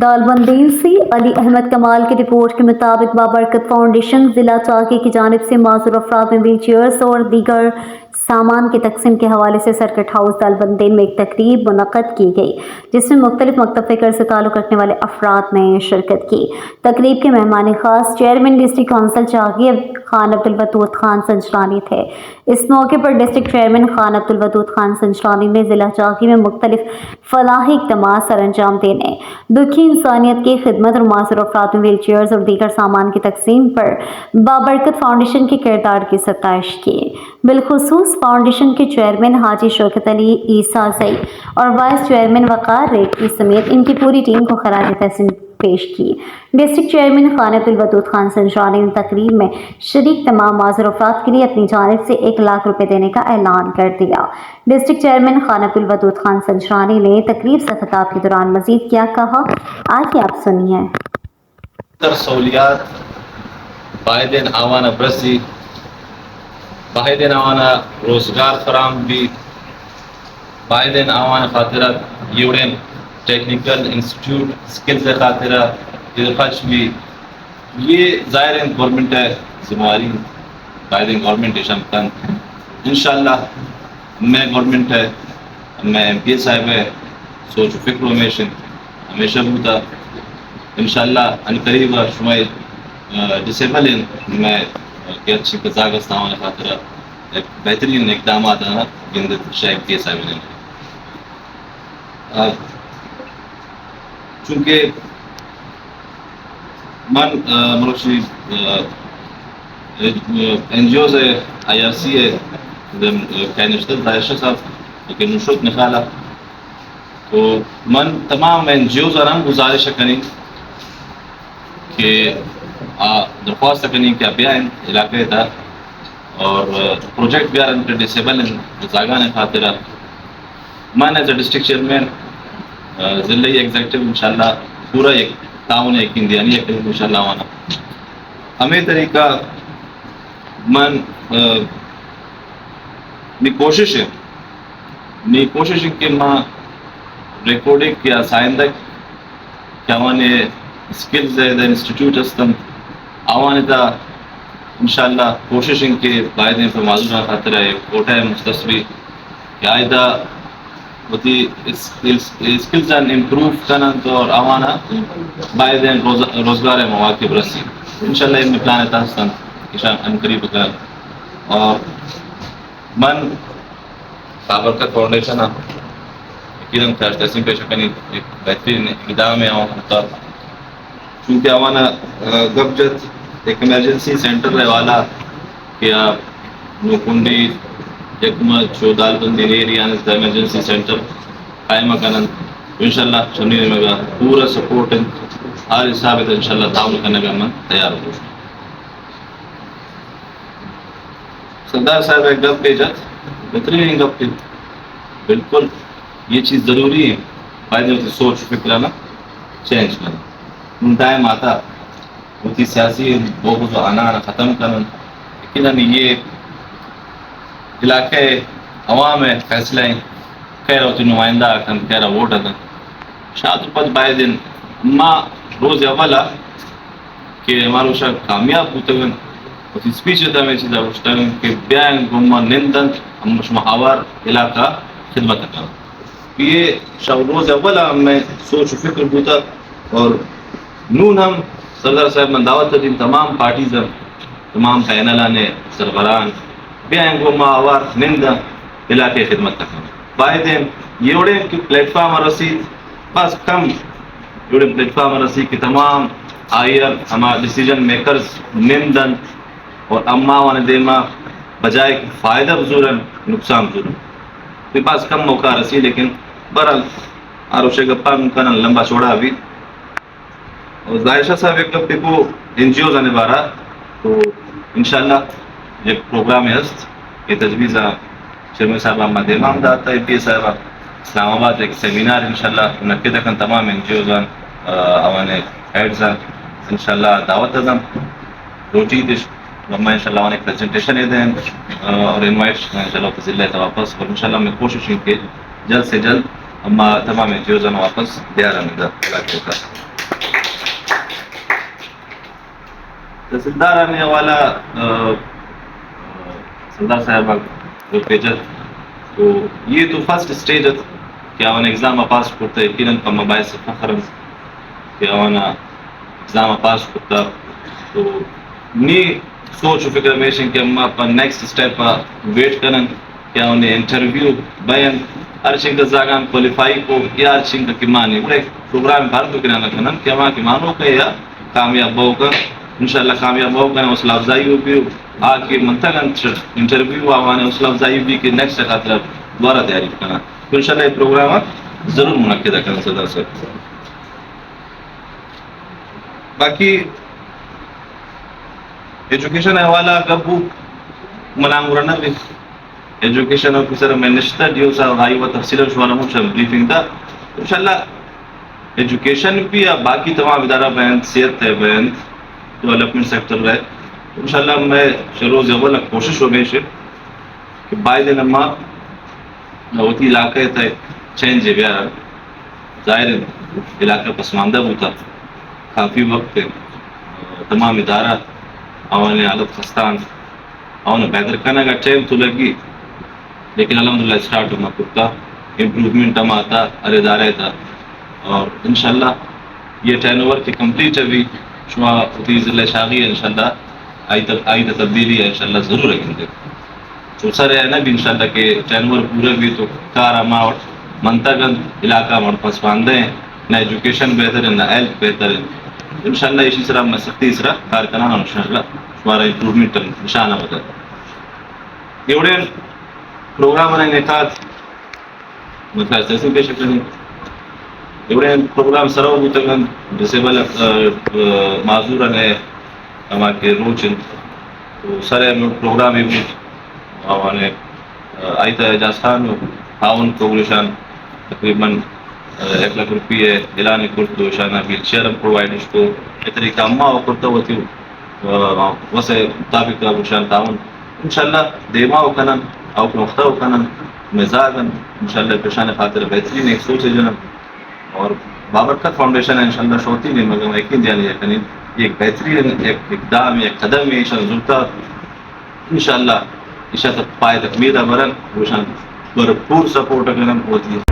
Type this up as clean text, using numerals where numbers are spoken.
دالبندین سے علی احمد کمال کی رپورٹ کے مطابق بابرکت فاؤنڈیشن ضلع چاکی کی جانب سے معذور افراد میں ویل چیئرز اور دیگر سامان کی تقسیم کے حوالے سے سرکٹ ہاؤس دالبندین میں ایک تقریب منعقد کی گئی، جس میں مختلف مکتب فکر سے تعلق رکھنے والے افراد نے شرکت کی۔ تقریب کے مہمان خاص chairman district council Chagai Khan Abdulwadood Khan Sanjrani تھے۔ اس موقع پر ڈسٹرکٹ چیئرمین خان عبدالودود خان سنجرانی نے ضلع چاکی میں مختلف فلاحی اقدامات سر انجام دینے، دکھی انسانیت کی خدمت اور معذور افراد میں ویل چیئرز اور دیگر سامان کی تقسیم پر بابرکت فاؤنڈیشن کے کردار کی ستائش کی۔ بالخصوص فاؤنڈیشن کے چیئرمین حاجی شوکت علی عیسیٰ زئی اور وائس چیئرمین وقار ریڈی سمیت ان کی پوری ٹیم کو خراج تحسین پیش کی۔ ڈسٹرکٹ چیئرمین خان عبدالودود خان سنجرانی نے تقریب میں شریک تمام معذور افراد کے لیے اپنی جانب سے 1,00,000 روپے دینے کا اعلان کر دیا۔ ڈسٹرکٹ چیئرمین خان عبدالودود خان سنجرانی نے تقریب سے خطاب کے دوران مزید کیا کہا، آئیے آپ سنیے۔ سہولیات باہدین آوانا برسی باہدین آوانا روزگار فراہم بھی باہدین آوانا خاطرات یوڑین ٹیکنیکل انسٹیٹیوٹ سکلز خاطرہ خرچ بھی یہ ظاہر گورنمنٹ ہے ذمہ داری باہدین گورنمنٹ شمکن انشاءاللہ میں گورنمنٹ ہے میں ایم پی اے صاحب ہے سوچ و فکر ہمیشہ ہوتا انشاءاللہ ان قریب شمائے ڈسیبل میں کہ اچھی قزاقست آوانا خاطرہ ایک بہترین اقدامات آنا گندت شاہب کے صاحب نے چونکہ من مروشی این جی اوز ہے آئی آر سی ہے کینشتل دائشہ صاحب لیکن نشوت نکالا تو من تمام این جی اوز آرام گزارش کریں کہ درخواست کریں کہ ابیان علاقے تھا اور پروجیکٹ بھی آرام کے ڈسیبل زاگان خاطرہ من ایز اے ڈسٹرکٹ چیئرمین ضلعی ایگزیکٹو انشاءاللہ پورا ایک تعاون ایک اندیانی ایک انشاءاللہ آنا ہمیں طریقہ من می کوشش ہے کہ ماں ریکارڈنگ یا سائندک کیا آوانے اسکلز ہے انسٹیٹیوٹ استم آوانے تھا انشاءاللہ کوشش ہے کہ باہدین پر معذورہ خاطر ہے کوٹا ہے مختصری کہ آئدہ ہوتی اسکلز ان امپروو کرنا تو اور آوانا باہدین روزگار مواقع برسی انشاءاللہ ان میں پلان ہے ہستن ان قریب کر اور من بابرکت فاؤنڈیشن یقیناً تحسین پیش کرنی ایک بہترین اقدام ہے ہوتا چونکہ آوانا گبجت ایک ایمرجنسی سینٹر رہے والا کہ آپ نوکنڈی حکمت جو دالبندی ایریا ایمرجنسی سینٹر قائمہ کرن انشاءاللہ چنی میں گا پورا سپورٹ ہر حساب ہے انشاءاللہ تعاون کرنے کا من تیار ہو۔ سردار صاحب ایک گپ بھیجت بہترین گپ کی بالکل یہ چیز ضروری ہے فائدے سے سوچ فکرانا چینج کرنا ٹائم آتا ہوتی سیاسی بغض و آنا ختم کرنا یقیناً یہ علاقے عوام ہے فیصلہ خیر ہوتی نمائندہ کن خیر ووٹ ہے شاید پت بائے دن ماں روز اولا کہ ہمارا شاید کامیاب ہوتے گئے ہوتی اسپیچ ہوتا ہے میں چیزا پوچھتا ہوں کہ بیان گمہ نندن ہم محاور علاقہ خدمت کرنا یہ شاید روز اولا میں سوچ و فکر ہوتا اور نون ہم سردار صاحب میں دعوت دیں تمام پارٹیز تمام پینل نے سربراہان بیان گمہ آوار نندن علاقے خدمت کرنا باہدین یہ اڑے کہ پلیٹ فارم رسید بس کم جڑے پلیٹ فارم رسید کہ تمام آئیر ہمارا ڈیسیجن میکرز نندن اور اما وانے دیما بجائے کہ فائدہ بزرن نقصان بزرن میرے پاس کم موقع رسی لیکن برحال آروشے گپا ممکن لمبا چھوڑا ابھی اور ظاہرشاہ صاحب ایک گپے کو این جی اوز آنے بارا تو انشاءاللہ ایک پروگرام ہے یہ تجویز چیئرمین صاحب احمد امام داتا ایم پی اے صاحب اسلام آباد ایک سیمینار انشاءاللہ منعقد کن تمام این جی اوز اوانے ہیڈز انشاءاللہ دعوت ازم روٹی دش لما انشاءاللہ اوانے پریزنٹیشن دیں اور انوائٹ انشاءاللہ ضلع تا واپس اور انشاءاللہ میں کوشش ہوں کہ جلد سے جلد اما تمام این جی اوز واپس دیا رہنے دا تحصیلدار نے والا سردار صاحب جو پیجت تو یہ تو فرسٹ اسٹیج کہ آوانا ایگزام پاس کرتا یقیناً کا باعث فخر کہ آوانا ایگزام پاس کرتا تو نی سوچ و فکر میں کہ ہم پر نیکسٹ اسٹیپ ویٹ کرن کہ انہیں انٹرویو بیان ہر چیز کا زاگان کوالیفائی کو یا ہر چیز کا کمانی وہ ایک پروگرام بھر تو کرانا کنن کہ ہمارا کمانوں کا یا کامیاب ہو کر انشاءاللہ کامیاب ہو کر حوصلہ افزائی ہو بھی آ کے منتھک انٹرویو آوانے حوصلہ افزائی بھی کہ نیکسٹ خاطر دوبارہ تیاری کرنا تو انشاءاللہ یہ پروگرام ضرور منعقدہ کرنا صدر صاحب. باقی ایجوکیشن حوالہ گبو ملانگورنا بھی ایجوکیشن آفیسر منسٹر ڈیو صاحب آئی و تفصیل شوانا مجھے بریفنگ تھا انشاءاللہ ایجوکیشن بھی یا باقی تمام ادارہ بین صحت ہے بین ڈیولپمنٹ سیکٹر رہے انشاءاللہ میں روز اول کوشش ہو گئی کہ بائی دن اما ہوتی علاقے تھے چینج گیا ظاہر علاقہ پسماندہ ہوتا کافی وقت تمام ادارہ آوانے حالت خستان آوانے بہتر کرنے کا ٹائم تو لگی لیکن الحمدللہ اسٹارٹ ہونا کرتا امپروومنٹ ہم آتا ہر ادارے تھا اور انشاءاللہ یہ ٹرن اوور کی کمپلیٹ ابھی شما ہوتی ضلع شاغی ہے انشاءاللہ آئی تبدیلی ہے انشاءاللہ ضرور رکھیں گے تو سر ہے نا بھی انشاءاللہ کہ ٹرن اوور پورے بھی تو کار ہما اور منتقل علاقہ مڑ پسماندے ہیں نہ ایجوکیشن بہتر ہے نہ ہیلتھ بہتر ہے انشاءاللہ اسی طرح میں سختی اس طرح کار کرنا انشاءاللہ ہمارا امپروومنٹ نشانہ بتا ایوڑے پروگرام انعقاد مطلب تحصیل پیش کریں ایوڑے پروگرام سرو بوتگن ڈسیبل معذور ہیں ہمارے کے روچن تو سر پروگرام بھی ہمارے آئی تا اعجاز خان تعاون پروگریشن تقریباً 1 لاکھ روپیے اعلان کرتے شانہ بھی شیئر پرووائڈ اس کو یہ طریقہ اما کرتا ہوتی ویسے مطابق شان تعاون انشاءاللہ دیما ہو کنن او مختہ ہو کنن مزاجن انشاءاللہ پیشان خاطر بہترین ایک سوچ ہے جناب اور بابرکت فاؤنڈیشن ہے انشاءاللہ شوتی نہیں مگر یقین دیا نہیں ہے یہ ایک بہترین ایک اقدام ایک قدم ہے ایشان ضرورتا انشاءاللہ ایشان تک پائے تکمیل برن ایشان بھرپور سپورٹ کرن ہوتی ہے.